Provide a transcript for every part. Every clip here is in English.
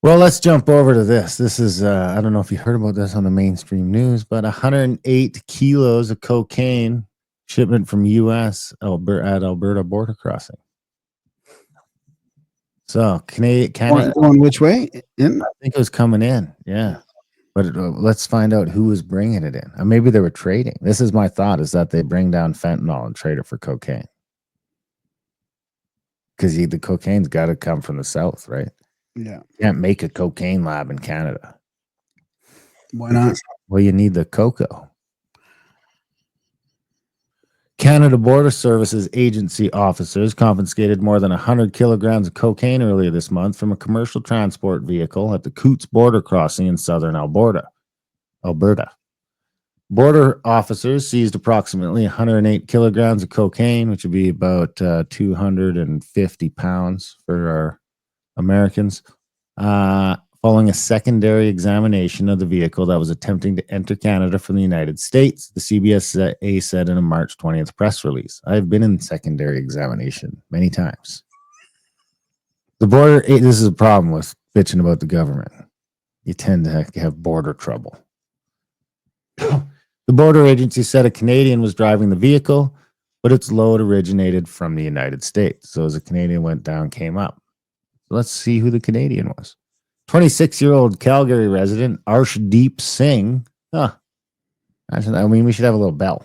Well, let's jump over to this. This is, I don't know if you heard about this on the mainstream news, but 108 kilos of cocaine shipment from U.S. at Alberta border crossing. So, Canada, Going which way? In? I think it was coming in. Yeah. But let's find out who was bringing it in. Maybe they were trading. This is my thought, is that they bring down fentanyl and trade it for cocaine. Because the cocaine's got to come from the South, right? Yeah. You can't make a cocaine lab in Canada. Why not? Well, you need the cocoa. Canada Border Services agency officers confiscated more than 100 kilograms of cocaine earlier this month from a commercial transport vehicle at the Coots border crossing in southern Alberta. Border officers seized approximately 108 kilograms of cocaine, which would be about 250 pounds for our Americans, following a secondary examination of the vehicle that was attempting to enter Canada from the United States, the CBSA said in a March 20th press release. I've been in secondary examination many times. This is a problem with bitching about the government. You tend to have border trouble. The border agency said a Canadian was driving the vehicle, but its load originated from the United States. So as a Canadian went down, came up. Let's see who the Canadian was. 26-year-old Calgary resident Arshdeep Singh. I mean, we should have a little bell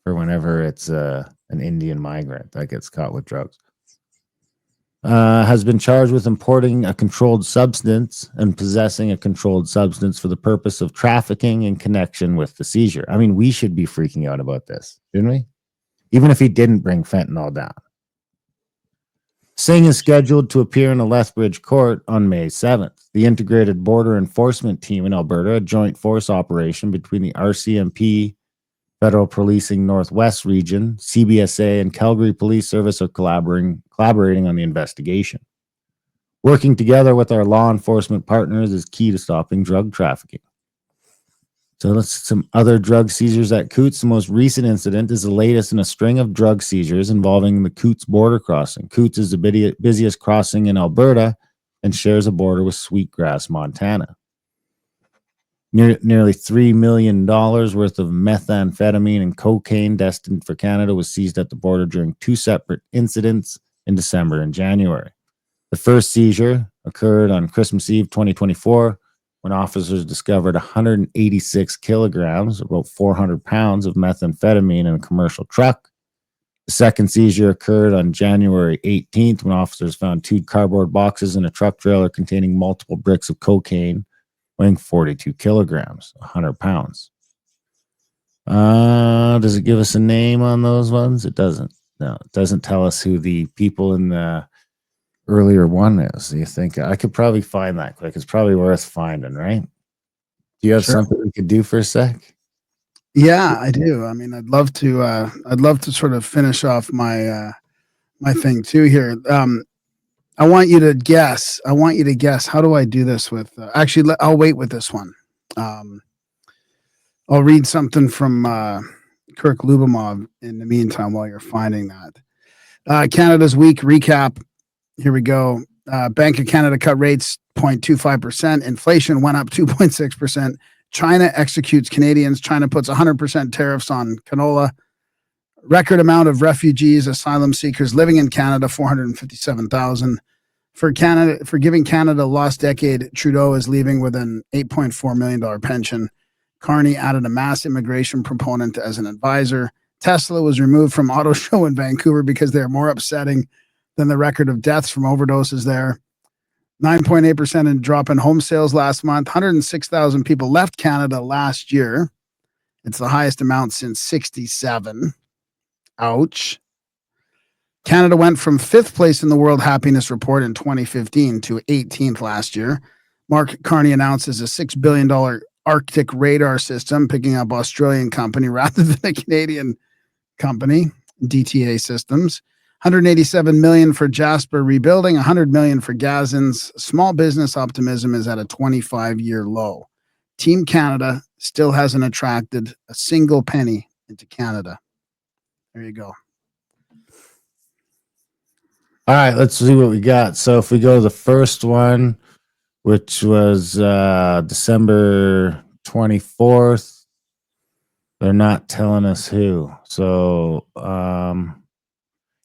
for whenever it's an Indian migrant that gets caught with drugs. Has been charged with importing a controlled substance and possessing a controlled substance for the purpose of trafficking in connection with the seizure. I mean, we should be freaking out about this, shouldn't we? Even if he didn't bring fentanyl down. Singh is scheduled to appear in a Lethbridge court on May 7th. The Integrated Border Enforcement Team in Alberta, a joint force operation between the RCMP, Federal Policing Northwest Region, CBSA, and Calgary Police Service are collaborating on the investigation. Working together with our law enforcement partners is key to stopping drug trafficking. So that's some other drug seizures at Coots. The most recent incident is the latest in a string of drug seizures involving the Coots border crossing. Coots is the busiest crossing in Alberta and shares a border with Sweetgrass, Montana. Nearly $3 million worth of methamphetamine and cocaine destined for Canada was seized at the border during two separate incidents in December and January. The first seizure occurred on Christmas Eve 2024 when officers discovered 186 kilograms, about 400 pounds of methamphetamine in a commercial truck. The second seizure occurred on January 18th when officers found two cardboard boxes in a truck trailer containing multiple bricks of cocaine weighing 42 kilograms, 100 pounds. Does it give us a name on those ones? It doesn't. No, it doesn't tell us who the people in the earlier one is. You think I could probably find that quick? It's probably worth finding, right? Do you have something we could do for a sec? Yeah, I do. I mean, I'd love to sort of finish off my my thing too here. I want you to guess. How do I do this with? Actually, I'll wait with this one. I'll read something from Kirk Lubomov in the meantime while you're finding that. Canada's week recap. Here we go. Bank of Canada cut rates 0.25%. Inflation went up 2.6%. China executes Canadians. China puts 100% tariffs on canola. Record amount of refugees, asylum seekers living in Canada, 457,000. For giving Canada lost decade, Trudeau is leaving with an $8.4 million pension. Carney added a mass immigration proponent as an advisor. Tesla was removed from auto show in Vancouver because they're more upsetting than the record of deaths from overdoses there. 9.8% in drop in home sales last month. 106,000 people left Canada last year. It's the highest amount since 1967. Ouch. Canada went from 5th place in the World Happiness Report in 2015 to 18th last year. Mark Carney announces a $6 billion Arctic radar system, picking up Australian company rather than a Canadian company, DTA Systems. 187 million for Jasper rebuilding, 100 million for Gazans. Small business optimism is at a 25-year low. Team Canada still hasn't attracted a single penny into Canada. There you go. All right, let's see what we got. So if we go to the first one, which was December 24th. They're not telling us who. So,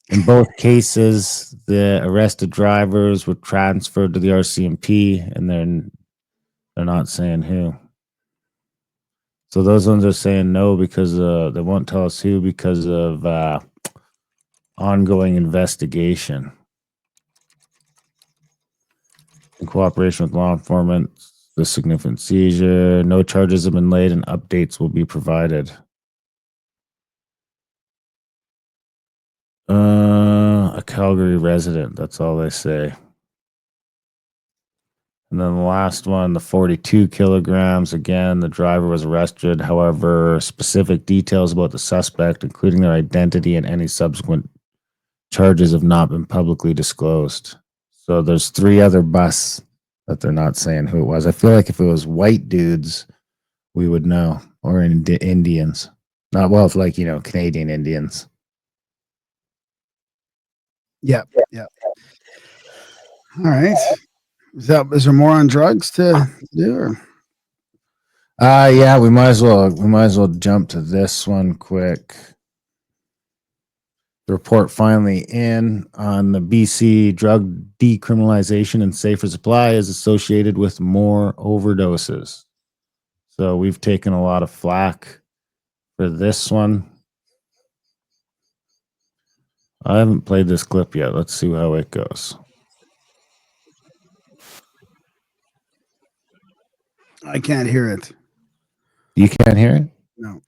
in both cases, the arrested drivers were transferred to the RCMP, and they're not saying who. So those ones are saying no because they won't tell us who because of ongoing investigation. In cooperation with law enforcement, the significant seizure, no charges have been laid, and updates will be provided. A Calgary resident. That's all they say. And then the last one, the 42 kilograms. Again, the driver was arrested. However, specific details about the suspect, including their identity and any subsequent charges, have not been publicly disclosed. So there's 3 other busts that they're not saying who it was. I feel like if it was white dudes, we would know, or Indians. Not well, if like, Canadian Indians. Yeah. All right. Is there more on drugs to do? Or? Yeah, we might as well jump to this one quick. The report finally in on the BC drug decriminalization and safer supply is associated with more overdoses. So we've taken a lot of flack for this one. I haven't played this clip yet. Let's see how it goes. I can't hear it. You can't hear it? No.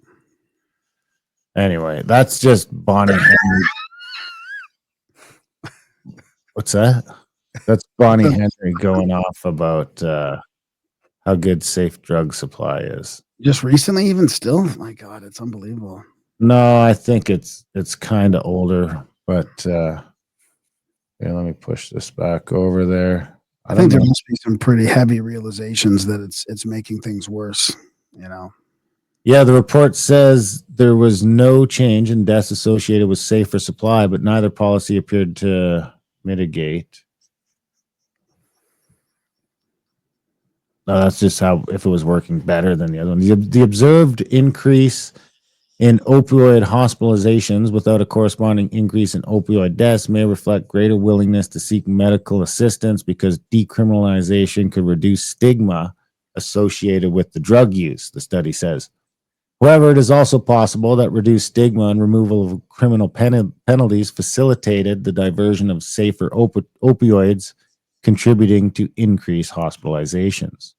Anyway, that's just Bonnie Henry. What's that? That's Bonnie Henry going off about how good safe drug supply is. Just recently, even still? My God, it's unbelievable. No, I think it's kind of older, but yeah, let me push this back over there. I think there must be some pretty heavy realizations that it's making things worse, Yeah, the report says there was no change in deaths associated with safer supply, but neither policy appeared to mitigate. No, that's just how, if it was working better than the other one. The observed increase in opioid hospitalizations without a corresponding increase in opioid deaths may reflect greater willingness to seek medical assistance because decriminalization could reduce stigma associated with the drug use, the study says. However, it is also possible that reduced stigma and removal of criminal penalties facilitated the diversion of safer opioids, contributing to increased hospitalizations.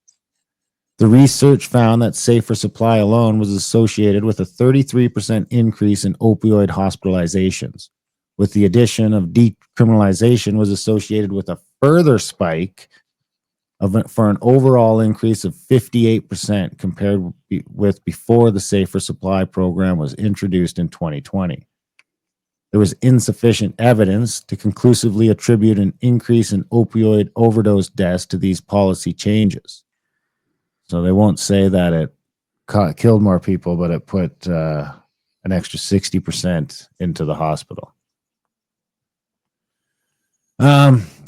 The research found that safer supply alone was associated with a 33% increase in opioid hospitalizations, with the addition of decriminalization was associated with a further spike for an overall increase of 58% compared with before the safer supply program was introduced in 2020. There was insufficient evidence to conclusively attribute an increase in opioid overdose deaths to these policy changes. So they won't say that it killed more people, but it put an extra 60% into the hospital.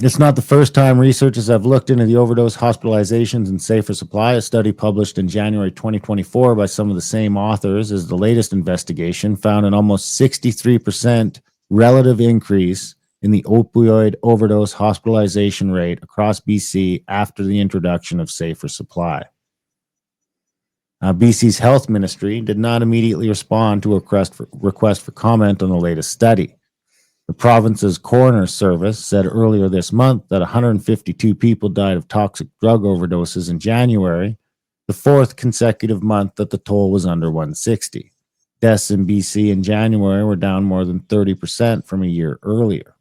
It's not the first time researchers have looked into the overdose hospitalizations and safer supply. A study published in January 2024 by some of the same authors as the latest investigation found an almost 63% relative increase in the opioid overdose hospitalization rate across BC after the introduction of safer supply. BC's health ministry did not immediately respond to a request for comment on the latest study. The province's coroner service said earlier this month that 152 people died of toxic drug overdoses in January, the 4th consecutive month that the toll was under 160. Deaths in BC in January were down more than 30% from a year earlier.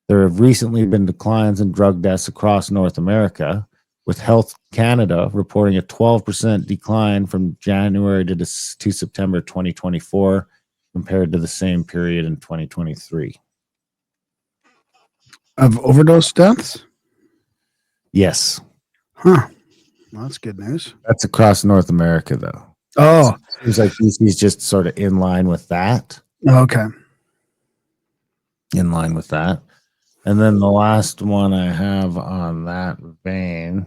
There have recently been declines in drug deaths across North America, with Health Canada reporting a 12% decline from January to September 2024 compared to the same period in 2023. Of overdose deaths? Yes. Huh. Well, that's good news. That's across North America, though. Oh. Seems like BC's just sort of in line with that. Okay. In line with that. And then the last one I have on that vein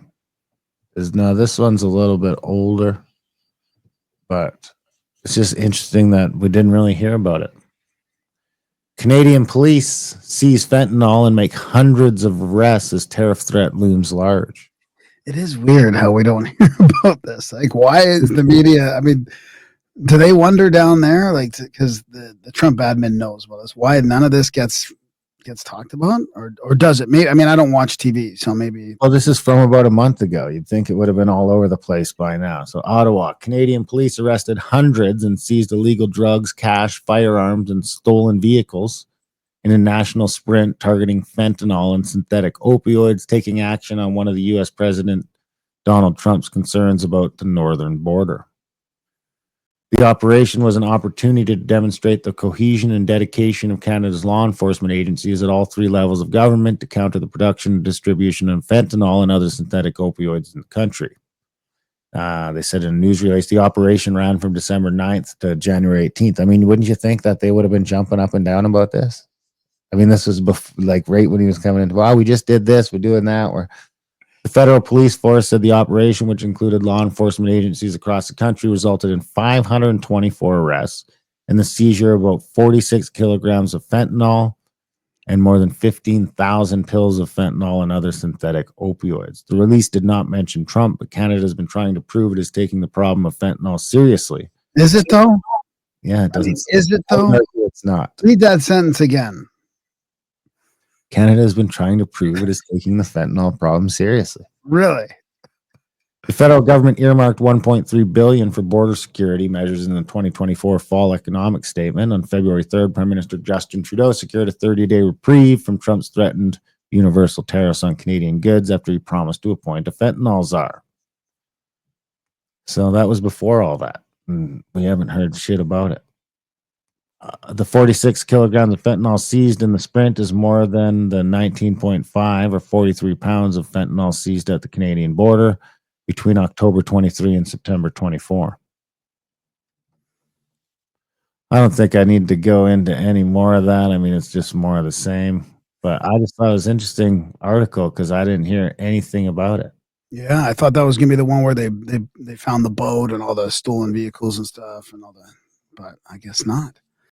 No, this one's a little bit older, but it's just interesting that we didn't really hear about it. Canadian police seize fentanyl and make hundreds of arrests as tariff threat looms large. It is weird how we don't hear about this. Like, why is the media? I mean, do they wonder down there? Like, because the Trump admin knows about this. Why none of this gets talked about, or does it? Maybe, I mean, I don't watch TV, so maybe. Well, this is from about a month ago. You'd think it would have been all over the place by now. So, Ottawa, Canadian police arrested hundreds and seized illegal drugs, cash, firearms, and stolen vehicles in a national sprint targeting fentanyl and synthetic opioids, taking action on one of the U.S. President Donald Trump's concerns about the northern border. The operation was an opportunity to demonstrate the cohesion and dedication of Canada's law enforcement agencies at all three levels of government to counter the production and distribution of fentanyl and other synthetic opioids in the country. They said in a news release, the operation ran from December 9th to January 18th. I mean, wouldn't you think that they would have been jumping up and down about this? I mean, this was like right when he was coming in. Wow, we just did this. We're doing that. The federal police force said the operation, which included law enforcement agencies across the country, resulted in 524 arrests and the seizure of about 46 kilograms of fentanyl and more than 15,000 pills of fentanyl and other synthetic opioids. The release did not mention Trump, but Canada has been trying to prove it is taking the problem of fentanyl seriously. Is it though? Yeah, it doesn't. Is it though? It's not. Read that sentence again. Canada has been trying to prove it is taking the fentanyl problem seriously. Really? The federal government earmarked $1.3 billion for border security measures in the 2024 fall economic statement. On February 3rd, Prime Minister Justin Trudeau secured a 30-day reprieve from Trump's threatened universal tariffs on Canadian goods after he promised to appoint a fentanyl czar. So that was before all that. We haven't heard shit about it. The 46 kilograms of fentanyl seized in the sprint is more than the 19.5 or 43 pounds of fentanyl seized at the Canadian border between October 23 and September 24. I don't think I need to go into any more of that. I mean, it's just more of the same. But I just thought it was an interesting article because I didn't hear anything about it. Yeah, I thought that was gonna be the one where they found the boat and all the stolen vehicles and stuff and all that, but I guess not.